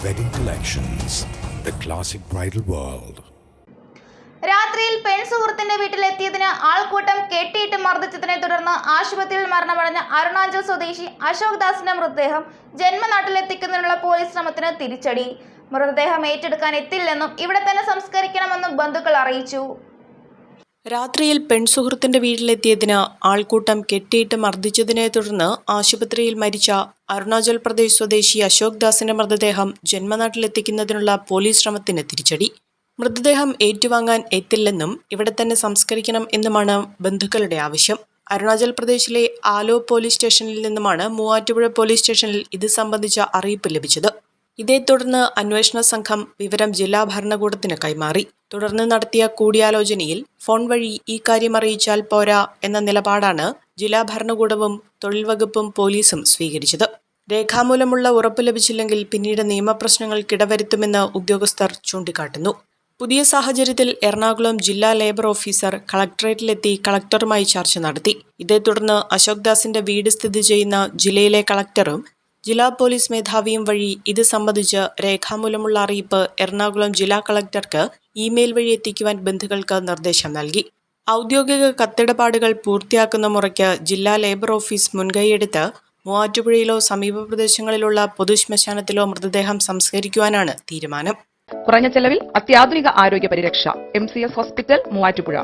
Wedding Collections, the classic bridal world. രാത്രിയിൽ പെൺസുഹൃത്തിന്റെ വീട്ടിലെത്തിയതിന് ആൾക്കൂട്ടം കെട്ടിയിട്ട് മർദ്ദിച്ചതിനെ തുടർന്ന് ആശുപത്രിയിൽ മരണമടഞ്ഞ അരുണാചൽ സ്വദേശി അശോക് ദാസിന്റെ മൃതദേഹം ജന്മനാട്ടിലെത്തിക്കുന്നതിനുള്ള പോലീസ് ശ്രമത്തിന് തിരിച്ചടി. മൃതദേഹം ഏറ്റെടുക്കാൻ എത്തില്ലെന്നും ഇവിടെ തന്നെ സംസ്കരിക്കണമെന്നും ബന്ധുക്കൾ അറിയിച്ചു. രാത്രിയിൽ പെൺസുഹൃത്തിന്റെ വീട്ടിലെത്തിയതിന് ആൾക്കൂട്ടം കെട്ടിയിട്ട് മർദ്ദിച്ചതിനെ തുടർന്ന് ആശുപത്രിയിൽ മരിച്ച അരുണാചൽ പ്രദേശ് സ്വദേശി അശോക് ദാസിന്റെ മൃതദേഹം ജന്മനാട്ടിലെത്തിക്കുന്നതിനുള്ള പോലീസ് ശ്രമത്തിന് തിരിച്ചടി. മൃതദേഹം ഏറ്റുവാങ്ങാൻ എത്തില്ലെന്നും ഇവിടെ തന്നെ സംസ്കരിക്കണം എന്നുമാണ് ബന്ധുക്കളുടെ ആവശ്യം. അരുണാചൽ പ്രദേശിലെ ആലോ പോലീസ് സ്റ്റേഷനിൽ നിന്നുമാണ് മൂവാറ്റുപുഴ പോലീസ് സ്റ്റേഷനിൽ ഇത് സംബന്ധിച്ച അറിയിപ്പ് ലഭിച്ചത്. ഇതേ തുടർന്ന് അന്വേഷണ സംഘം വിവരം ജില്ലാ ഭരണകൂടത്തിന് കൈമാറി. തുടർന്ന് നടത്തിയ കൂടിയാലോചനയിൽ ഫോൺ വഴി ഈ കാര്യം അറിയിച്ചാൽ പോരാ എന്ന നിലപാടാണ് ജില്ലാ ഭരണകൂടവും തൊഴിൽ വകുപ്പും പോലീസും സ്വീകരിച്ചത്. രേഖാമൂലമുള്ള ഉറപ്പ് ലഭിച്ചില്ലെങ്കിൽ പിന്നീട് നിയമപ്രശ്നങ്ങൾക്കിടവരുത്തുമെന്ന് ഉദ്യോഗസ്ഥർ ചൂണ്ടിക്കാട്ടുന്നു. പുതിയ സാഹചര്യത്തിൽ എറണാകുളം ജില്ലാ ലേബർ ഓഫീസർ കളക്ടറേറ്റിലെത്തി കളക്ടറുമായി ചർച്ച നടത്തി. ഇതേ തുടർന്ന് അശോക് ദാസിന്റെ വീട് സ്ഥിതി ചെയ്യുന്ന ജില്ലയിലെ കളക്ടറും ജില്ലാ പോലീസ് മേധാവിയും വഴി ഇത് സംബന്ധിച്ച് രേഖാമൂലമുള്ള അറിയിപ്പ് എറണാകുളം ജില്ലാ കളക്ടർക്ക് ഇമെയിൽ വഴി എത്തിക്കുവാൻ ബന്ധുക്കൾക്ക് നിർദ്ദേശം നൽകി. ഔദ്യോഗിക കത്തിടപാടുകൾ പൂർത്തിയാക്കുന്ന മുറയ്ക്ക് ജില്ലാ ലേബർ ഓഫീസ് മുൻകൈയെടുത്ത് മൂവാറ്റുപുഴയിലോ സമീപ പ്രദേശങ്ങളിലുള്ള പൊതുശ്മശാനത്തിലോ മൃതദേഹം സംസ്കരിക്കുവാനാണ് തീരുമാനം. കുറഞ്ഞ ചെലവിൽ അത്യാധുനിക ആരോഗ്യ പരിരക്ഷ. MCS hospital, Muvattupuzha.